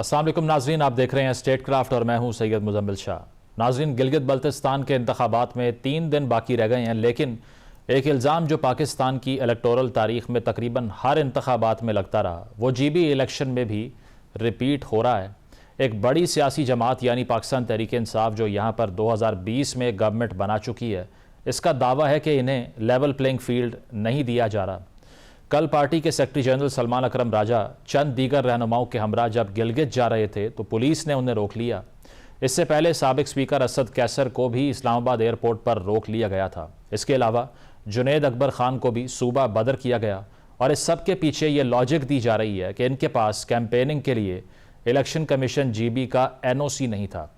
अस्सलाम वालेकुम नाजरीन, आप देख रहे हैं स्टेट क्राफ्ट और मैं हूं सैयद मुजम्मिल शाह। नाजरीन, गिलगित बल्तिस्तान के इंतखाबात में 3 दिन बाकी रह गए हैं, लेकिन एक इल्ज़ाम जो पाकिस्तान की इलेक्टोरल तारीख में तकरीबन हर इंतखाबात में लगता रहा, वो GB इलेक्शन में भी रिपीट हो रहा है। एक बड़ी सियासी जमात यानी पाकिस्तान तहरीक इंसाफ जो यहाँ पर 2020 में गवर्नमेंट बना चुकी है, इसका दावा है कि इन्हें लेवल प्लेइंग फील्ड नहीं दिया जा रहा। कल पार्टी के सेक्रेटरी जनरल सलमान अकरम राजा चंद दीगर रहनुमाओं के हमरा जब गिलगित जा रहे थे तो पुलिस ने उन्हें रोक लिया। इससे पहले साबिक स्पीकर असद कैसर को भी इस्लामाबाद एयरपोर्ट पर रोक लिया गया था। इसके अलावा जुनैद अकबर खान को भी सूबा बदर किया गया और इस सब के पीछे ये लॉजिक दी जा रही है कि इनके पास कैंपेनिंग के लिए इलेक्शन कमीशन GB का NOC नहीं था।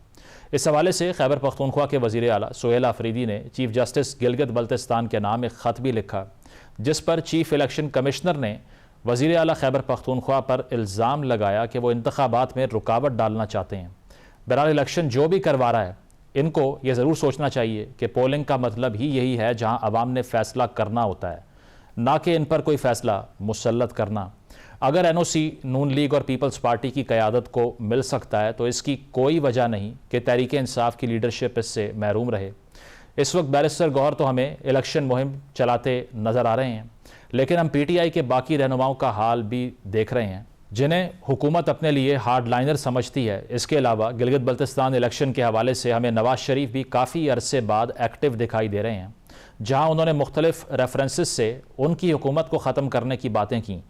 इस हवाले से खैबर पख्तूनख्वा के वज़ीर आला सुहेल आफरीदी ने चीफ जस्टिस गिलगित बल्तिस्तान के नाम एक ख़त भी लिखा, जिस पर चीफ इलेक्शन कमिश्नर ने वज़ीर आला खैबर पख्तूनख्वा पर इल्ज़ाम लगाया कि वो इंतखाबात में रुकावट डालना चाहते हैं। बहरहाल इलेक्शन जो भी करवा रहा है, इनको ये ज़रूर सोचना चाहिए कि पोलिंग का मतलब ही यही है जहाँ अवाम ने फ़ैसला करना होता है, ना कि इन पर कोई फ़ैसला मुसल्लत करना। अगर NOC नून लीग और पीपल्स पार्टी की क़यादत को मिल सकता है तो इसकी कोई वजह नहीं कि तहरीक इंसाफ की लीडरशिप इससे महरूम रहे। इस वक्त बैरिस्टर गौहर तो हमें इलेक्शन मुहिम चलाते नज़र आ रहे हैं, लेकिन हम PTI के बाकी रहनुमाओं का हाल भी देख रहे हैं जिन्हें हुकूमत अपने लिए हार्ड लाइनर समझती है। इसके अलावा गिलगित बल्तिस्तान इलेक्शन के हवाले से हमें नवाज शरीफ भी काफ़ी अरसे बाद एक्टिव दिखाई दे रहे हैं, जहाँ उन्होंने मुख्तलिफ रेफरेंसेस से उनकी हुकूमत को ख़त्म करने की बातें की।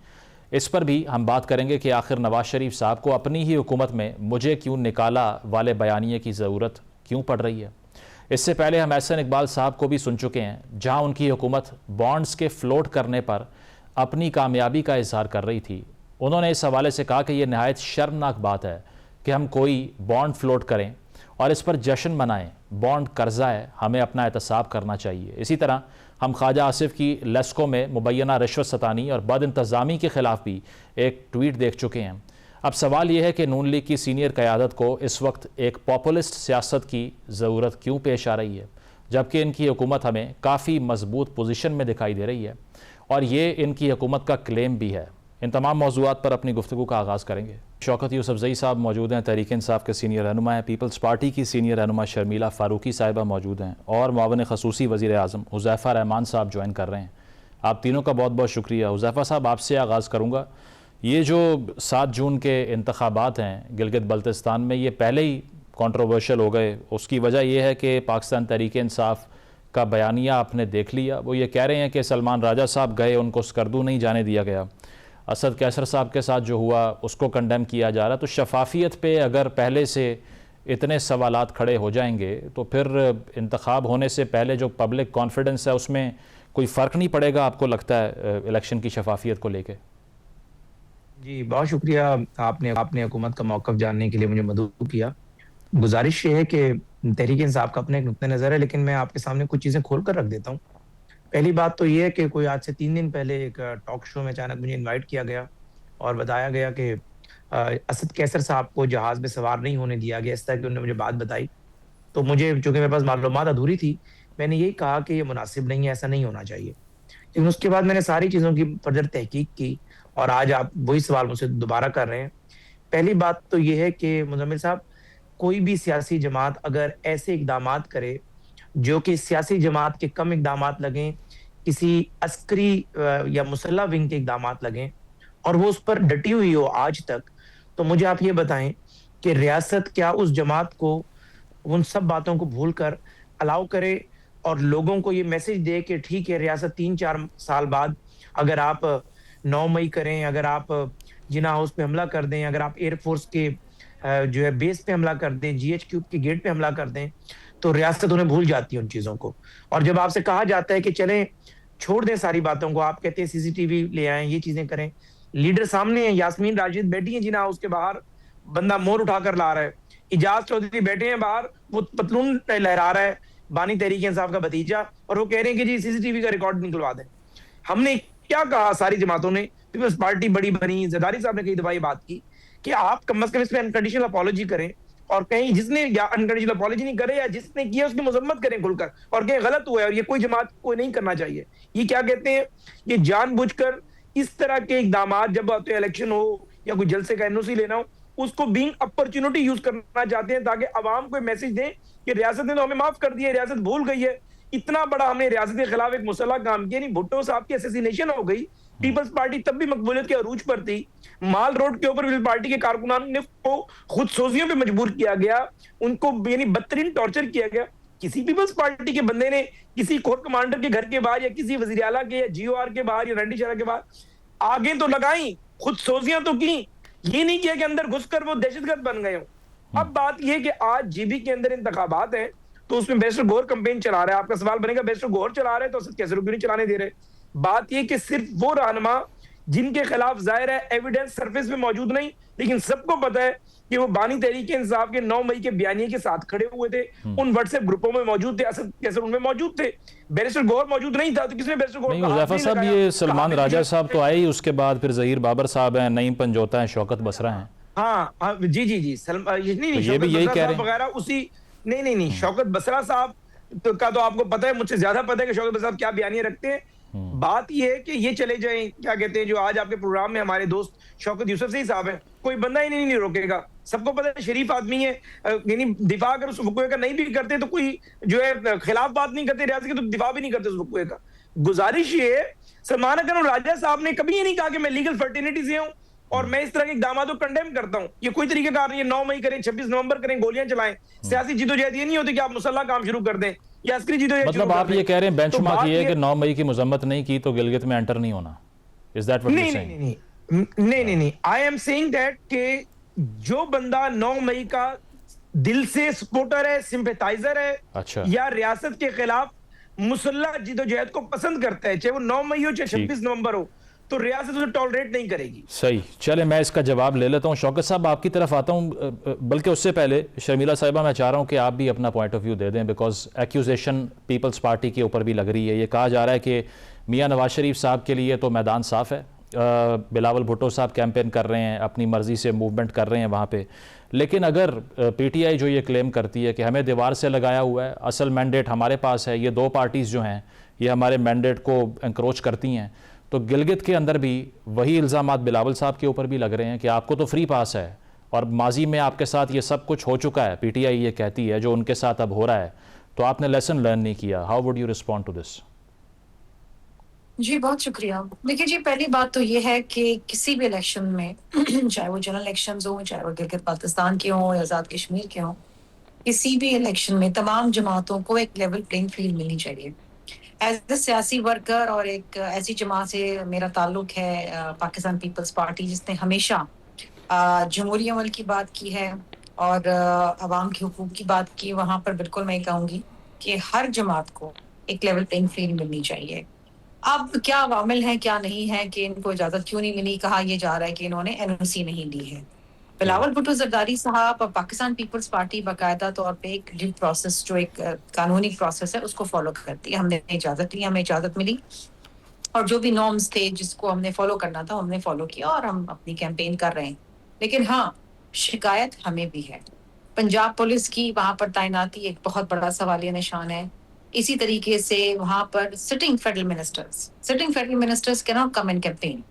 इस पर भी हम बात करेंगे कि आखिर नवाज शरीफ साहब को अपनी ही हुकूमत में मुझे क्यों निकाला वाले बयानिए की ज़रूरत क्यों पड़ रही है। इससे पहले हम एहसन इकबाल साहब को भी सुन चुके हैं, जहां उनकी हुकूमत बॉन्ड्स के फ्लोट करने पर अपनी कामयाबी का इजहार कर रही थी। उन्होंने इस हवाले से कहा कि यह नहायत शर्मनाक बात है कि हम कोई बॉन्ड फ्लोट करें और इस पर जश्न मनाएं। बॉन्ड कर्जा है, हमें अपना एहतसाब करना चाहिए। इसी तरह हम ख्वाजा आसिफ की लेस्को में मुबैना रिश्वत सतानी और बद इंतज़ामी के ख़िलाफ़ भी एक ट्वीट देख चुके हैं। अब सवाल यह है कि नून लीग की सीनियर क़यादत को इस वक्त एक पॉपुलिस्ट सियासत की ज़रूरत क्यों पेश आ रही है, जबकि इनकी हुकूमत हमें काफ़ी मजबूत पोजीशन में दिखाई दे रही है और ये इनकी हुकूमत का क्लेम भी है। इन तमाम मौज़ूआत पर अपनी गुफ्तगू का आगाज़ करेंगे। शौकत यूसुफजई साहब मौजूद हैं, तहरीक इंसाफ के सीनियर रहनुमा हैं। पीपल्स पार्टी की सीनियर रहनुमा शर्मिला फ़ारूकी साहिबा मौजूद हैं और मुआविन ख़ुसूसी वज़ीर आज़म हुज़ैफ़ा रहमान साहब ज्वाइन कर रहे हैं। आप तीनों का बहुत बहुत शुक्रिया। हुज़ैफ़ा साहब, आपसे आगाज़ करूँगा। ये जो 7 जून के इंतखाबात हैं गिलगित बल्तिस्तान में, ये पहले ही कंट्रोवर्शियल हो गए। उसकी वजह यह है कि पाकिस्तान तहरीक इंसाफ का बयानिया आपने देख लिया। वो ये कह रहे हैं कि सलमान राजा साहब गए, उनको स्कर्दू नहीं जाने दिया गया। असद कैसर साहब के साथ जो हुआ उसको कंडेम किया जा रहा। तो शफाफियत पे अगर पहले से इतने सवालात खड़े हो जाएंगे तो फिर इंतखाब होने से पहले जो पब्लिक कॉन्फिडेंस है उसमें कोई फ़र्क नहीं पड़ेगा, आपको लगता है, इलेक्शन की शफाफियत को लेके? जी, बहुत शुक्रिया। आपने हुकूमत का मौक़िफ़ जानने के लिए मुझे मदऊ किया। गुजारिश ये है कि तहरीक इंसाफ का अपना एक नुक्ता नज़र है, लेकिन मैं आपके सामने कुछ चीज़ें खोल कर रख देता हूँ। पहली बात तो ये है कि कोई आज से 3 दिन पहले एक टॉक शो में अचानक मुझे इनवाइट किया गया और बताया गया कि असद कैसर साहब को जहाज़ में सवार नहीं होने दिया गया। इस तरह की उन्होंने मुझे बात बताई, तो मुझे, चूँकि मेरे पास मालूमात अधूरी थी, मैंने यही कहा कि ये मुनासिब नहीं है, ऐसा नहीं होना चाहिए। लेकिन उसके बाद मैंने सारी चीज़ों की फर्दर तहकीक की और आज आप वही सवाल मुझसे दोबारा कर रहे हैं। पहली बात तो ये है कि मुज़म्मिल साहब, कोई भी सियासी जमात अगर ऐसे इक़दामात करे जो कि सियासी जमात के कम इक़दामात लगें, किसी अस्करी या मुसल्लह विंग के इक़दामात लगें और वो उस पर डटी हुई हो आज तक, तो मुझे आप ये बताएं कि रियासत क्या उस जमात को उन सब बातों को भूलकर अलाउ करे और लोगों को ये मैसेज दे कि ठीक है, रियासत 3-4 साल बाद अगर आप 9 मई करें, अगर आप जिन्ना हाउस पे हमला कर दें, अगर आप एयरफोर्स के जो है बेस पे हमला कर दें, GHQ के गेट पे हमला कर दें, तो रियासत उन्हें भूल जाती है उन चीज़ों को। और जब आपसे कहा जाता है कि चलें छोड़ दें सारी बातों को, आप कहते हैं CCTV ले आएं, ये चीज़ें करें। लीडर सामने हैं, यास्मीन राशिद बैठी हैं जिन्ना हाउस के बाहर, बंदा मोर उठाकर ला रहा है। इजाज चौधरी बैठे हैं बाहर, वो पतलून लहरा रहा है, बानी तहरीक इंसाफ का भतीजा, और वो कह रहे हैं कि जी CCTV का रिकॉर्ड निकलवा दें। हमने क्या कहा, सारी जमातों ने, पीपल्स पार्टी बड़ी बनी, जरदारी साहब ने कई दफा ये बात की कि आप कम अज कम इस पर अनकंडीशनल अपॉलॉजी करें और कहीं जिसने अनकंडीशनल अपॉलॉजी नहीं करे या जिसने किया उसकी मजम्मत करें खुलकर और कहीं गलत हुआ है, और ये कोई जमात को नहीं करना चाहिए। ये क्या कहते हैं, ये जानबूझकर इस तरह के इकदाम जब आते इलेक्शन हो या कोई जलसे का NOC लेना हो, उसको बीइंग अपॉर्चुनिटी यूज करना चाहते हैं ताकि अवाम को मैसेज दें कि रियासत ने तो हमें माफ कर दिया, रियासत भूल गई है। इतना बड़ा हमने रियासत के खिलाफ एक मुसल्लह काम किया नहीं। भुट्टो साहब की असैसिनेशन हो गई, पीपल्स पार्टी तब भी मकबूलियत के अरूज पर थी। माल रोड के ऊपर पीपल्स पार्टी के कारकुनानों ने को खुद सोजियों पे मजबूर किया गया, उनको यानी बदतरीन टॉर्चर किया गया। किसी पीपल्स पार्टी के बंदे ने किसी कोर कमांडर के घर के बाहर या किसी वजीर आला के या जीओआर के बाहर या रंडी शरा के बाहर आगे तो लगाई, खुद सोजियां तो की, ये नहीं किया कि अंदर घुसकर वो दहशतगर्द बन गए हो। अब बात यह कि आज जीबी के अंदर इंतखाबात हैं तो उसमें बैरिस्टर गौहर कैंपेन चला रहा है। आपका सवाल बनेगा बैरिस्टर गौहर चला रहे तो असद कैसर क्यों नहीं चलाने दे रहे? बात यह कि सिर्फ वो रहनुमा जिनके खिलाफ जाहिर है एविडेंस सरफेस पे मौजूद नहीं, लेकिन सबको पता है कि वो बानी तहरीक इंसाफ के 9 मई के बयानिए के साथ खड़े हुए थे, उन व्हाट्सएप ग्रुपों में मौजूद थे, असद कैसर उनमें मौजूद थे, बैरिस्टर गौहर मौजूद नहीं था तो किसने बैरिस्टर गौहर नहीं, हुज़ैफा साहब ये सलमान राजा साहब तो आए ही, उसके बाद फिर ज़हीर बाबर साहब हैं, नईम पंजोता हैं, शौकत बसरा हैं। हाँ जी जी जी ये भी यही कह रहे हैं वगैरह उसी नहीं शौकत बसरा साहब का तो आपको पता है, मुझसे ज्यादा पता है कि शौकत बसरा साहब क्या बयानियां रखते हैं। बात ये है कि ये चले जाएं, क्या कहते हैं, जो आज आपके प्रोग्राम में हमारे दोस्त शौकत यूसुफ सही साहब हैं, कोई बंदा ही नहीं रोकेगा। सबको पता है शरीफ आदमी है, यानी दिफा अगर उस वक़्वे का नहीं भी करते तो कोई जो है खिलाफ बात नहीं करते रियासत के, तो दिफा भी नहीं करते उस वक़्वे का। गुजारिश ये है, सलमान अकरम राजा साहब ने कभी ये नहीं कहा कि मैं लीगल फर्टिनिटी से हूं और मैं इस तरह के इकदाम को कंडेम करता हूं। ये कोई तरीकेकार नहीं है 9 मई करें, 26 नवंबर करें, गोलियां चलाएं। सियासी जिदोजहद ये नहीं होती कि आप मुसल्ला काम शुरू कर दें या अस्करी जिदोजहद। मतलब आप ये कह रहे हैं बेंचमार्क ये है कि 9 मई की मजम्मत नहीं की तो गिलगित में एंटर नहीं होना? Is that what you saying? नहीं, आई एम सेइंग दैट कि जो बंदा 9 मई का दिल से सपोर्टर है, सिंपैथाइजर है, अच्छा, या रियासत के खिलाफ मुसल्ला जिदोजहद को पसंद करता है, चाहे वो 9 मई हो चाहे 26 नवंबर हो, तो रियासत उसे टॉलरेट नहीं करेगी। सही, चले मैं इसका जवाब ले लेता हूँ। शौकत साहब आपकी तरफ आता हूँ, बल्कि उससे पहले शर्मिला साहिबा मैं चाह रहा हूँ कि आप भी अपना पॉइंट ऑफ व्यू दे दें, बिकॉज एक्यूजेशन पीपल्स पार्टी के ऊपर भी लग रही है। ये कहा जा रहा है कि मियाँ नवाज शरीफ साहब के लिए तो मैदान साफ है, बिलावल भुट्टो साहब कैंपेन कर रहे हैं, अपनी मर्ज़ी से मूवमेंट कर रहे हैं वहाँ पे, लेकिन अगर पीटीआई जो ये क्लेम करती है कि हमें दीवार से लगाया हुआ है, असल मैंडेट हमारे पास है, ये दो पार्टीज़ जो हैं ये हमारे मैंडेट को इंक्रोच करती हैं, तो गिलगित के अंदर भी वही इल्ज़ामात बिलावल साहब के ऊपर भी लग रहे हैं कि आपको तो फ्री पास है और माजी में आपके साथ ये सब कुछ हो चुका है, पीटीआई ये कहती है, जो उनके साथ अब हो रहा है, तो आपने लेसन लर्न नहीं किया। How would you respond to this? जी बहुत शुक्रिया। देखिए जी, पहली बात तो ये है कि किसी भी इलेक्शन में चाहे वो जनरल इलेक्शंस हो, चाहे वो गिलगित बाल्टिस्तान के हों या आज़ाद कश्मीर के हों, किसी भी इलेक्शन में तमाम जमातों को एक लेवल प्लेइंग फील्ड मिलनी चाहिए। एज ए सियासी वर्कर और एक ऐसी जमात से मेरा ताल्लुक है, पाकिस्तान पीपल्स पार्टी, जिसने हमेशा जमहूरी अमल की बात की है और अवाम के हुकूक की बात की। वहाँ पर बिल्कुल मैं कहूँगी कि हर जमात को एक लेवल प्लेइंग फील्ड मिलनी चाहिए। अब क्या अवामिल है क्या नहीं है कि इनको इजाजत क्यों नहीं मिली, कहा यह जा रहा है कि इन्होंने एनओसी नहीं ली है। बिलावल भुट्टो जरदारी साहब और पाकिस्तान पीपल्स पार्टी बाकायदा तौर पे एक ड्यू प्रोसेस, जो एक कानूनी प्रोसेस है, उसको फॉलो करती है। हमने इजाजत ली, हमें इजाजत मिली और जो भी नॉर्म्स थे जिसको हमने फॉलो करना था हमने फॉलो किया और हम अपनी कैंपेन कर रहे हैं। लेकिन हाँ, शिकायत हमें भी है। पंजाब पुलिस की वहां पर तैनाती एक बहुत बड़ा सवालिया निशान है। इसी तरीके से वहां पर sitting federal ministers can not come in campaign.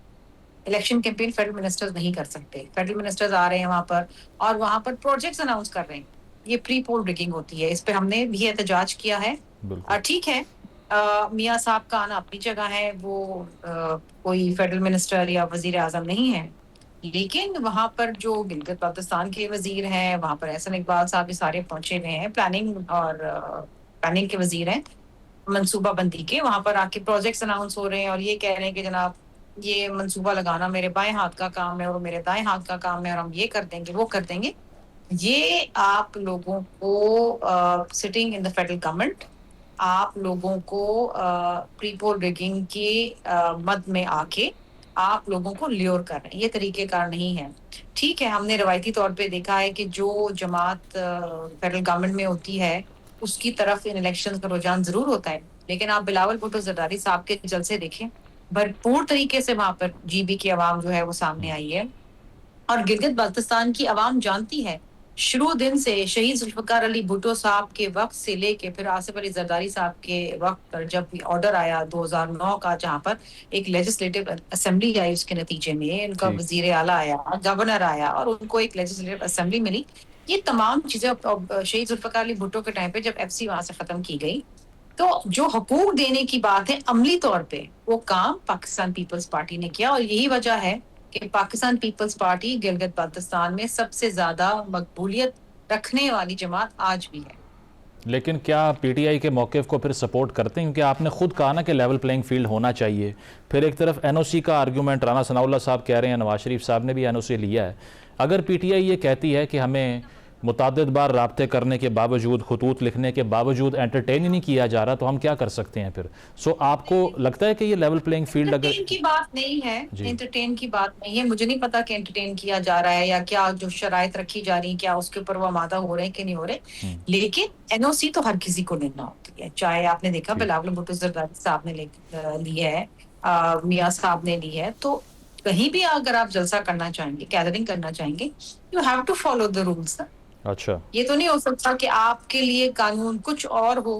Election campaign federal ministers नहीं कर सकते। फेडरल मिनिस्टर्स आ रहे हैं वहां पर और वहां पर प्रोजेक्ट्स अनाउंस कर रहे हैं। ये प्री पोल रिगिंग होती है, इस पे हमने भी एहतजाज किया है। ठीक है, मियाँ साहब का आना अपनी जगह है, वो कोई फेडरल मिनिस्टर या वजीर आजम नहीं है, लेकिन वहां पर जो गिलगित बाल्टिस्तान के वजीर हैं, वहां पर एहसन इकबाल साहब भी सारे पहुंचे हुए हैं, प्लानिंग के वजीर हैं, मंसूबा बंदी के। वहां पर आके प्रोजेक्ट्स अनाउंस हो रहे हैं और ये कह रहे हैं कि जनाब ये मंसूबा लगाना मेरे बाएं हाथ का काम है और मेरे दाएं हाथ का काम है और हम ये कर देंगे वो कर देंगे। ये आप लोगों को sitting in the federal government, आप लोगों को प्री पोल रिगिंग के मद में आके आप लोगों को ल्योर कर रहे हैं। ये तरीकेकार नहीं है। ठीक है, हमने रवायती तौर पे देखा है कि जो जमात फेडरल गवर्नमेंट में होती है उसकी तरफ इन इलेक्शन का रुझान जरूर होता है, लेकिन आप बिलावल भुट्टो जरदारी साहब के जलसे देखें, भरपूर तरीके से वहां पर जीबी की आवाम जो है वो सामने आई है और गिलगित बाल्टिस्तान की आवाम जानती है शुरू दिन से शहीद जुल्फ़िकार अली भुट्टो साहब के वक्त से लेके फिर आसिफ अली जरदारी साहब के वक्त पर जब ऑर्डर आया 2009 का, जहां पर एक लेजिस्लेटिव असेंबली आई, उसके नतीजे में उनका जी वजीर आला आया, गवर्नर आया और उनको एक लेजिस्लेटिव असेंबली मिली। ये तमाम चीजें शहीद जुल्फ़िकार अली भुट्टो के टाइम पे जब एफसी वहां से खत्म की गई, तो जो हकूक देने की बात है अमली तौर पे, वो काम पाकिस्तान पीपल्स पार्टी ने किया। और यही वजह है कि पाकिस्तान पीपल्स पार्टी गिलगित बाल्टिस्तान में सबसे ज्यादा मकबूलियत रखने वाली जमात आज भी है। लेकिन क्या पीटीआई के मौक़िफ़ को फिर सपोर्ट करते हैं? क्योंकि आपने खुद कहा ना कि लेवल प्लेइंग फील्ड होना चाहिए। फिर एक तरफ एनओसी का आर्गूमेंट राना सनाउल्लाह साहब कह रहे हैं, नवाज शरीफ साहब ने भी एनओसी लिया है। अगर पीटीआई ये कहती है कि हमें मुतअद्दिद बार राब्ते करने के बावजूद, खतूत लिखने के बावजूद एंटरटेन ही नहीं किया जा रहा, तो हम क्या कर सकते हैं फिर? सो आपको लगता है कि ये लेवल प्लेइंग फील्ड अगर एंटरटेन की बात नहीं है, एंटरटेन की बात नहीं है, मुझे नहीं पता कि एंटरटेन किया जा रहा है या क्या जो शराइत रखी जा रही है क्या उसके ऊपर वो आमादा हो रहे हैं कि नहीं हो रहे। लेकिन एनओसी तो हर किसी को लेना होती है, चाहे आपने देखा बिलावल भुट्टो जरदारी साहब ने ली है, मियां साहब ने ली है, तो कहीं भी अगर आप जलसा करना चाहेंगे, गैदरिंग करना चाहेंगे, you have to follow the rules. अच्छा, ये तो नहीं हो सकता कि आपके लिए कानून कुछ और हो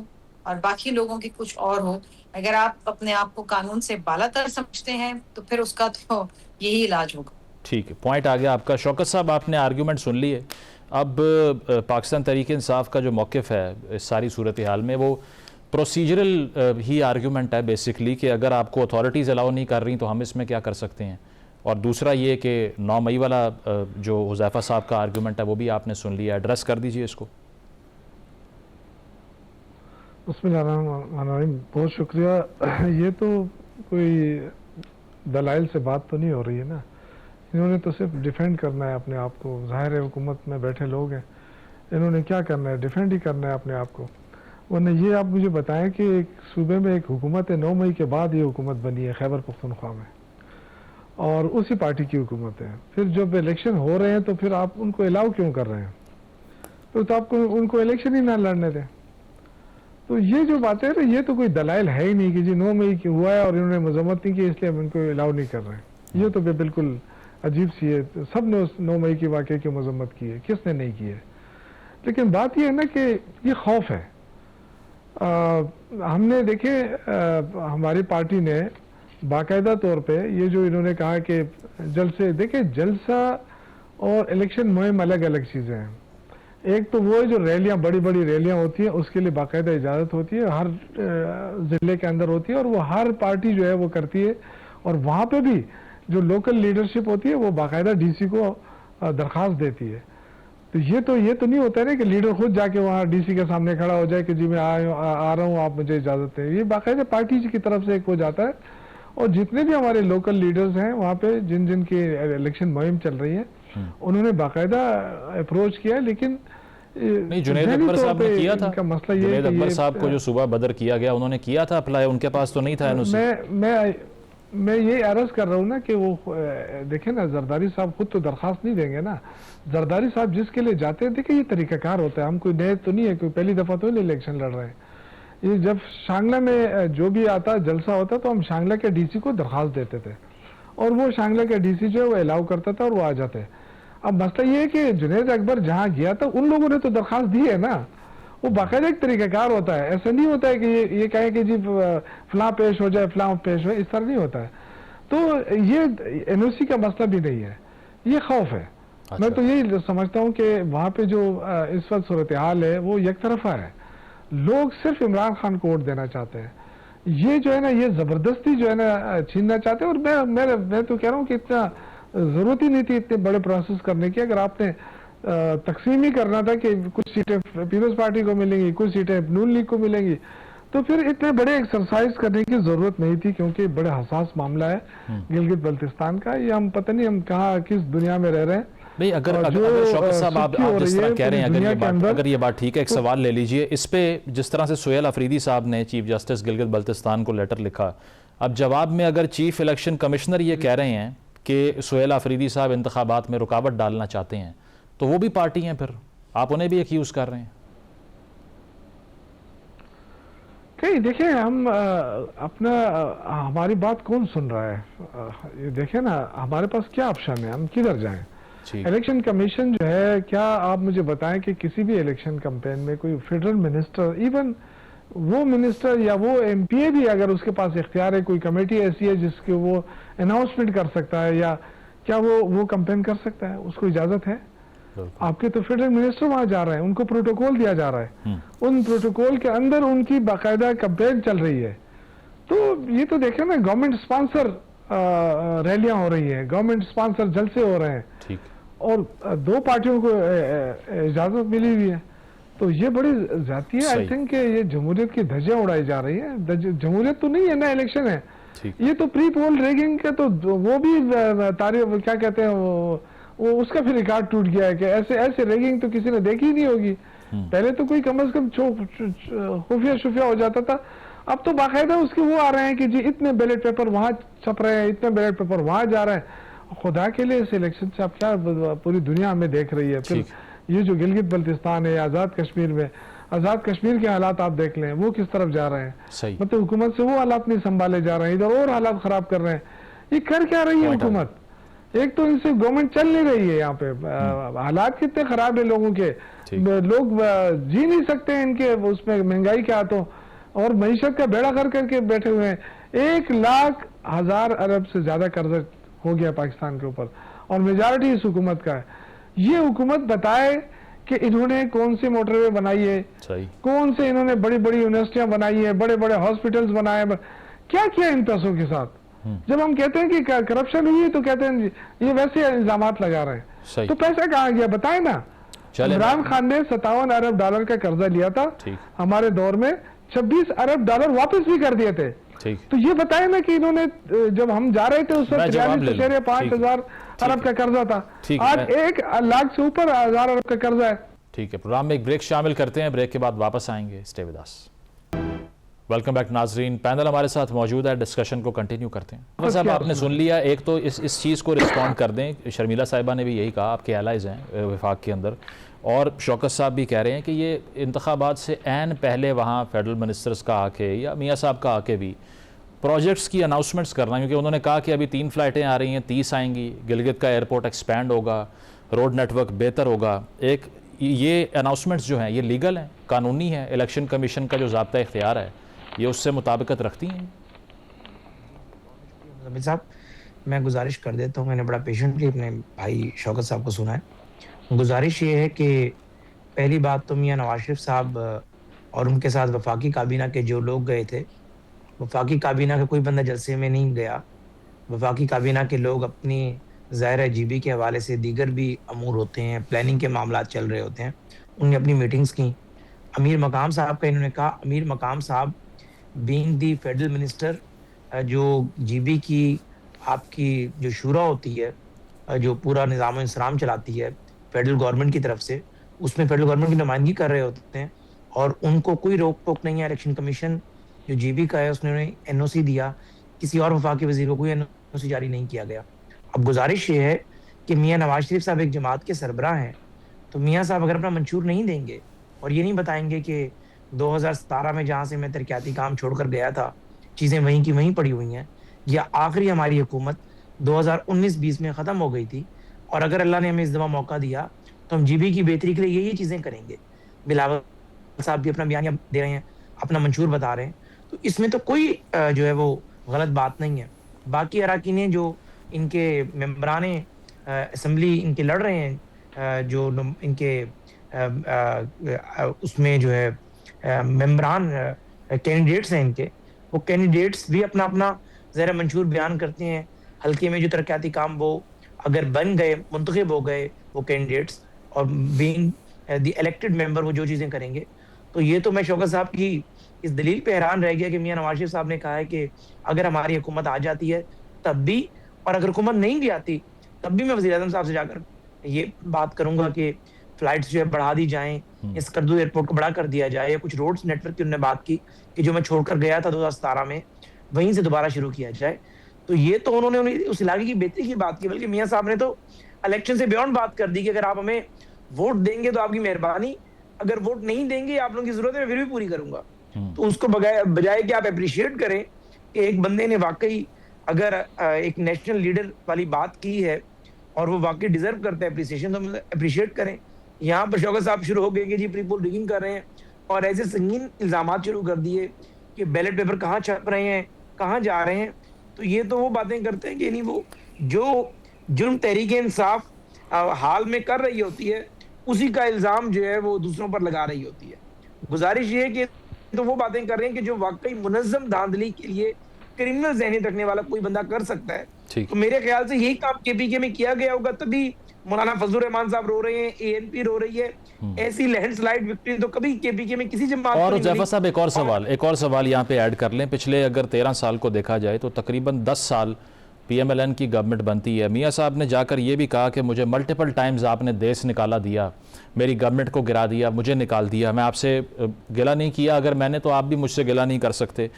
और बाकी लोगों की कुछ और हो। अगर आप अपने आप को कानून से बालातर समझते हैं तो फिर उसका तो यही इलाज होगा। ठीक है, पॉइंट आ गया आपका। शौकत साहब, आपने आर्गूमेंट सुन लिए। अब पाकिस्तान तहरीक इंसाफ का जो मौक़िफ़ है इस सारी सूरत हाल में, वो प्रोसीजरल ही आर्गूमेंट है बेसिकली, कि अगर आपको अथॉरिटीज़ अलाउ नहीं कर रही तो हम इसमें क्या कर सकते हैं। और दूसरा ये कि 9 मई वाला जो हुज़ैफ़ा साहब का आर्गूमेंट है वो भी आपने सुन लिया। एड्रेस कर दीजिए इसको। बिस्मिल्लाहिर्रहमानिर्रहीम, बहुत शुक्रिया। ये तो कोई दलाइल से बात तो नहीं हो रही है ना, इन्होंने तो सिर्फ डिफेंड करना है अपने आप को। ज़ाहिर है हुकूमत में बैठे लोग हैं, इन्होंने क्या करना है, डिफेंड ही करना है अपने आप को। वरना ये आप मुझे बताएं कि एक सूबे में एक हुकूमत है, 9 मई के बाद ये हुकूमत बनी है खैबर पख्तूनख्वा में, और उसी पार्टी की हुकूमत है। फिर जब इलेक्शन हो रहे हैं तो फिर आप उनको अलाउ क्यों कर रहे हैं? तो आपको उनको इलेक्शन ही ना लड़ने दें। तो ये जो बातें है ना, ये तो कोई दलाइल है ही नहीं कि जी 9 मई की हुआ है और इन्होंने मजम्मत नहीं की इसलिए हम इनको अलाउ नहीं कर रहे हैं। ये तो बिल्कुल अजीब सी है। सब ने उस 9 मई के वाक़े की मजम्मत की है, किसने नहीं की है? लेकिन बात यह है ना कि ये खौफ है। हमने देखे हमारी पार्टी ने बाकायदा तौर पे ये जो इन्होंने कहा कि जलसे, देखिए जलसा और इलेक्शन मुहिम अलग अलग चीज़ें हैं। एक तो वो है जो रैलियां, बड़ी बड़ी रैलियां होती हैं, उसके लिए बाकायदा इजाज़त होती है, हर ज़िले के अंदर होती है और वो हर पार्टी जो है वो करती है। और वहाँ पे भी जो लोकल लीडरशिप होती है वो बाकायदा डीसी को दरख्वास्त देती है। तो ये तो नहीं होता है ना कि लीडर खुद जाके वहाँ डीसी के सामने खड़ा हो जाए कि जी मैं आ रहा हूँ, आप मुझे इजाज़त दें। ये बाकायदा पार्टी की तरफ से एक हो जाता है। और जितने भी हमारे लोकल लीडर्स हैं वहाँ पे, जिन जिन की इलेक्शन मुहिम चल रही है, उन्होंने बाकायदा अप्रोच किया है। लेकिन नहीं, जुनैद अकबर साहब ने किया था। मसला ये जुनैद अकबर साहब को जो सुबह बदर किया गया, उन्होंने किया था अप्लाई, उनके पास तो नहीं था एनओसी। मैं ये अर्ज कर रहा हूँ ना कि वो देखे ना, जरदारी साहब खुद तो दरखास्त नहीं देंगे ना। जरदारी साहब जिसके लिए जाते हैं, देखिए ये तरीकाकार होता है, हम कोई नए तो नहीं है, कोई पहली दफा तो नहीं इलेक्शन लड़ रहे हैं। ये जब शांगला में जो भी आता जलसा होता तो हम शांगला के डीसी को दरखास्त देते थे और वो शांगला के डीसी जो है वो अलाउ करता था और वो आ जाते। अब मसला ये है कि जुनैद अकबर जहाँ गया था उन लोगों ने तो दरखास्त दी है ना, वो बाकायदा एक तरीकाकार होता है। ऐसा नहीं होता है कि ये कहे कि जी फलां पेश हो जाए, फलां पेश हो, इस तरह नहीं होता है। तो ये एनओसी का मसला भी नहीं है, ये खौफ है। अच्छा। मैं तो यही समझता हूँ कि वहाँ पे जो इस वक्त सूरत हाल है वो एक तरफा है। लोग सिर्फ इमरान खान को वोट देना चाहते हैं। ये जो है ना, ये जबरदस्ती जो है ना छीनना चाहते हैं। और मैं तो कह रहा हूँ कि इतना जरूरत ही नहीं थी इतने बड़े प्रोसेस करने की। अगर आपने तकसीम ही करना था कि कुछ सीटें पीपल्स पार्टी को मिलेंगी, कुछ सीटें नून लीग को मिलेंगी, तो फिर इतने बड़े एक्सरसाइज करने की जरूरत नहीं थी, क्योंकि बड़े हसास मामला है गिलगित बल्तिस्तान का। ये हम पता नहीं हम कहाँ किस दुनिया में रह रहे हैं। नहीं, अगर शौकत साहब आप जिस तरह कह रहे हैं, अगर ये बात ठीक है, एक सवाल ले लीजिए इस पे। जिस तरह से सुहेल अफरीदी साहब ने चीफ जस्टिस गिलगित बल्तिस्तान को लेटर लिखा, अब जवाब में अगर चीफ इलेक्शन कमिश्नर ये कह रहे हैं कि सुहेल अफरीदी साहब इंतखाबात में रुकावट डालना चाहते हैं, तो वो भी पार्टी हैं, फिर आप उन्हें भी एक्यूज कर रहे हैं। कहीं देखिए, हम अपना हमारी बात कौन सुन रहा है? ये देखें ना, हमारे पास क्या ऑप्शन है, हम किधर जाएं? ठीक। इलेक्शन कमीशन जो है, क्या आप मुझे बताएं कि किसी भी इलेक्शन कैंपेन में कोई फेडरल मिनिस्टर, इवन वो मिनिस्टर या वो एमपीए भी, अगर उसके पास इख्तियार है, कोई कमेटी ऐसी है जिसके वो अनाउंसमेंट कर सकता है, या क्या वो कैंपेन कर सकता है? उसको इजाजत है? बिल्कुल। आपके तो फेडरल मिनिस्टर वहां जा रहे हैं, उनको प्रोटोकॉल दिया जा रहा है, उन प्रोटोकॉल के अंदर उनकी बाकायदा कैंपेन चल रही है। तो ये तो देखें ना, गवर्नमेंट स्पॉन्सर रैलियां हो रही है, गवर्नमेंट स्पॉन्सर जलसे हो रहे हैं, ठीक। और दो पार्टियों को इजाजत मिली हुई है। तो ये बड़ी जाती है। आई सही। थिंक ये जमहूरियत की धज्जियां उड़ाई जा रही है। जमहूरियत तो नहीं है ना, इलेक्शन है। ठीक। ये तो प्री पोल रेगिंग के तो वो भी तारीफ, क्या कहते हैं, वो उसका फिर रिकॉर्ड टूट गया है कि ऐसे ऐसे रेगिंग तो किसी ने देखी ही नहीं होगी। पहले तो कोई कम से कम खुफिया शुफिया हो जाता था, अब तो बाकायदा उसके वो आ रहे हैं कि जी इतने बैलेट पेपर वहां छप रहे हैं, इतने बैलेट पेपर वहां जा रहे हैं। खुदा के लिए इस इलेक्शन से आप क्या पूरी दुनिया हमें देख रही है। फिर ये जो गिलगित बल्तिस्तान है, आजाद कश्मीर में, आजाद कश्मीर के हालात आप देख लें, वो किस तरफ जा रहे हैं। सही। मतलब हुकूमत से वो हालात नहीं संभाले जा रहे हैं, इधर और हालात खराब कर रहे हैं। ये कर क्या रही है हुकूमत? एक तो इनसे गवर्नमेंट चल नहीं रही है, यहाँ पे हालात कितने खराब है लोगों के, लोग जी नहीं सकते इनके उसमें, महंगाई के हाथों, और मईशत का बेड़ा कर करके बैठे हुए हैं। 1,00,000 अरब से ज्यादा कर्जा हो गया पाकिस्तान के ऊपर, और मेजॉरिटी इस हुकूमत का है। ये हुकूमत बताए कि इन्होंने कौन सी मोटरवे बनाई है, सही। कौन से इन्होंने बड़ी बड़ी यूनिवर्सिटियां बनाई है, बड़े बड़े हॉस्पिटल्स बनाए, क्या किया इन पैसों के साथ। जब हम कहते हैं कि करप्शन हुई तो कहते हैं ये वैसे इल्जामात लगा रहे हैं। सही। तो पैसा कहाँ गया बताए ना। इमरान खान ने 57 अरब डॉलर का कर्जा लिया था, हमारे दौर में 26 अरब डॉलर वापस भी कर दिए थे। तो ये बताए ना कि इन्होंने, जब हम जा रहे थे उस वक्त 43.5 अरब का कर्जा था, आज 1,00,000 से ऊपर 1,000 अरब का कर्जा है। ठीक है, प्रोग्राम में एक ब्रेक शामिल करते हैं, ब्रेक के बाद वापस आएंगे। Stay with us. Welcome back नाजरीन, पैनल हमारे साथ मौजूद है, डिस्कशन को कंटिन्यू करते हैं। साहब आपने सुन लिया, एक तो इस चीज़ को रिस्पॉन्ड कर दें। शर्मिला साहिबा ने भी यही कहा, आपके एलाइज हैं वफाक के अंदर, और शौकत साहब भी कह रहे हैं कि ये इंतखाबात से ऐन पहले वहाँ फेडरल मिनिस्टर्स का आके या मियाँ साहब का आके भी प्रोजेक्ट्स की अनाउंसमेंट्स करना, क्योंकि उन्होंने कहा कि अभी 3 फ्लाइटें आ रही हैं, 30 आएंगी, गिलगित का एयरपोर्ट एक्सपैंड होगा, रोड नेटवर्क बेहतर होगा। एक ये अनाउंसमेंट्स जो हैं ये लीगल हैं, कानूनी है, इलेक्शन कमीशन का जो ज़ाब्ता इख्तियार है ये उससे मुताबिकत रखती हैं। जमील साहब, मैं गुजारिश कर देता हूँ, मैंने बड़ा पेशेंटली अपने भाई शौकत साहब को सुना है। गुजारिश ये है कि पहली बात तो मियाँ नवाज शरीफ साहब और उनके साथ वफाकी काबीना के जो लोग गए थे, वफाकी काबीना का कोई बंदा जलसे में नहीं गया। वफाकी काबीना के लोग अपनी ज़ाहिर जीबी के हवाले से दीगर भी अमूर होते हैं, प्लानिंग के मामला चल रहे होते हैं, उन्होंने अपनी मीटिंग्स की। अमीर मकाम साहब का इन्होंने कहा, अमीर मकाम साहब बीइंग दी फेडरल मिनिस्टर, जो जीबी की आपकी जो शूरा होती है, जो पूरा निज़ाम इंसराम चलाती है फेडरल गवर्नमेंट की तरफ से, उसमें फेडरल गवर्नमेंट की नुमाइंदगी कर रहे होते हैं, और उनको कोई रोक टोक नहीं है। इलेक्शन कमीशन जो जीबी का है उसने एनओसी दिया, किसी और वफाकी वजीर को कोई एनओसी जारी नहीं किया गया। अब गुजारिश ये है कि मियाँ नवाज शरीफ साहब एक जमात के सरबराह हैं, तो मियाँ साहब अगर अपना मंशूर नहीं देंगे और ये नहीं बताएंगे कि 2017 में जहाँ से मैं तरक्याती काम छोड़कर गया था, चीज़ें वहीं की वहीं पड़ी हुई हैं, या आखिरी हमारी हुकूमत 2019-20 में ख़त्म हो गई थी, और अगर अल्लाह ने हमें इस दफ़ा मौका दिया तो हम जीबी की बेहतरी के लिए यही चीज़ें करेंगे। बिलावल साहब भी अपना बयान दे रहे हैं, अपना मंशूर बता रहे हैं, तो इसमें तो कोई जो है वो गलत बात नहीं है। बाकी अराकीनें जो इनके मेम्बरान असम्बली इनके लड़ रहे हैं, जो इनके उसमें जो है मेम्बरान कैंडिडेट्स हैं इनके, वो कैंडिडेट्स भी अपना अपना ज़रा मंशूर बयान करते हैं। हल्के में जो तरक्याती काम वो अगर बन गए, मुंतखब हो गए वो कैंडिडेट्स, और बीइंग द इलेक्टेड मेंबर वो जो चीज़ें करेंगे। तो ये तो मैं शौकत साहब की इस दलील पे हैरान रह गया कि मियाँ नवाज शरीफ साहब ने कहा है कि अगर हमारी हुकूमत आ जाती है तब भी, और अगर हुकूमत नहीं भी आती तब भी मैं वज़ीर-ए-आज़म साहब से जाकर ये बात करूंगा कि फ्लाइट्स जो है बढ़ा दी जाएं, इस करदू एयरपोर्ट को बड़ा कर दिया जाए, या कुछ रोड्स नेटवर्क की उन्होंने बात की कि जो मैं छोड़कर गया था 2017 में वहीं से दोबारा शुरू किया जाए। तो ये तो उन्होंने उस इलाके की बेहतरी की बात की, बल्कि मियाँ साहब ने तो इलेक्शन से बियॉन्ड बात कर दी कि अगर आप हमें वोट देंगे तो आपकी मेहरबानी, अगर वोट नहीं देंगे आप लोगों की जरूरत है मैं फिर भी पूरी करूंगा। तो उसको बजाय कि आप अप्रिशिएट करें कि एक बंदे ने वाकई अगर एक नेशनल लीडर वाली बात की है, और वो वाकई डिजर्व करते हैं अप्रिसिएशन, तो हम अप्रिशिएट करें। यहाँ पर शौकत साहब शुरू हो गए कि जी प्री पोल रिगिंग कर रहे हैं और ऐसे संगीन इल्जाम शुरू कर दिए कि बैलेट पेपर कहाँ छप रहे हैं, कहाँ जा रहे हैं। तो ये तो वो बातें करते हैं कि नहीं, वो जो जुर्म तहरीक इंसाफ हाल में कर रही होती है उसी का इल्जाम जो है वो दूसरों पर लगा रही होती है। गुजारिश ये है कि तो वो बातें कर रहे हैं कि जो वाकई मुनज़्ज़म धांधली के लिए क्रिमिनल ज़हनियत रखने वाला कोई बंदा कर सकता है। ठीक। तो मेरे ख्याल से यही काम केपीके में किया गया होगा, तभी मौलाना फजलुर रहमान साहब रो रहे हैं, एएनपी रो रही है। ऐसी लैंडस्लाइड विक्ट्री तो कभी केपीके में किसी जमात और को नहीं जफर मिली। साहब एक और सवाल यहाँ पे ऐड कर लें। पिछले अगर 13 साल को देखा जाए तो तकरीबन 10 साल पीएमएलएन की गवर्नमेंट बनती है। मियाँ साहब ने जाकर ये भी कहा कि मुझे मल्टीपल टाइम्स आपने देश निकाला दिया, मेरी गवर्नमेंट को गिरा दिया, मुझे निकाल दिया, मैं आपसे गिला नहीं किया, अगर मैंने तो आप भी मुझसे गिला नहीं कर सकते।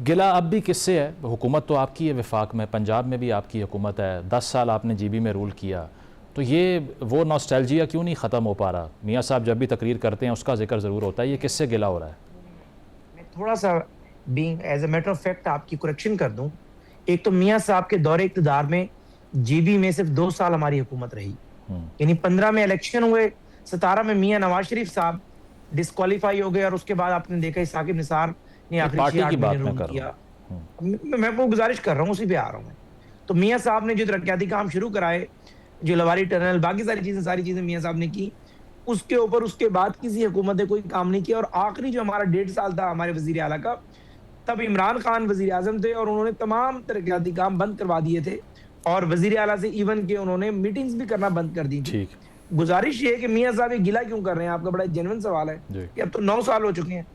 गिला अब भी किससे है? हुकूमत तो आपकी है वफाक में, पंजाब में भी आपकी हुकूमत है, 10 साल आपने जीबी में रूल किया, तो ये वो नॉस्टैल्जिया क्यों नहीं ख़त्म हो पा रहा? मियाँ साहब जब भी तकरीर करते हैं उसका जिक्र ज़रूर होता है, ये किससे गिला हो रहा है? मैं थोड़ा सा being as a matter of fact आपकी करेक्शन कर दूं। एक तो मियाँ साहब के दौरे इक़्तिदार में जीबी में सिर्फ 2 साल हमारी हुकूमत रही, यानी 15 में इलेक्शन हुए, 17 में मियाँ नवाज शरीफ साहब डिस्क्वालीफाई हो गए और उसके बाद आपने देखा साकिब निसार ने आखिरी पार्टी 6-8 की बात महीने मैं रूल कर किया। मैं वो गुजारिश कर रहा हूँ, उसी पे आ रहा हूँ मैं। तो मियाँ साहब ने जो तरक्याती काम शुरू कराए, जो लवारी टनल, बाकी सारी चीजें मियाँ साहब ने की, उसके ऊपर उसके बाद किसी हुकूमत ने कोई काम नहीं किया। और आखिरी जो हमारा 1.5 साल था हमारे वजीर आला का, तब इमरान खान वजीर आजम थे और उन्होंने तमाम तरक्याती काम बंद करवा दिए थे और वजीर आला से इवन के उन्होंने मीटिंग्स भी करना बंद कर दी थी। गुजारिश ये है कि मियाँ साहब ये गिला क्यों कर रहे हैं? आपका बड़ा जेन्युइन सवाल है कि अब तो 9 साल हो चुके हैं।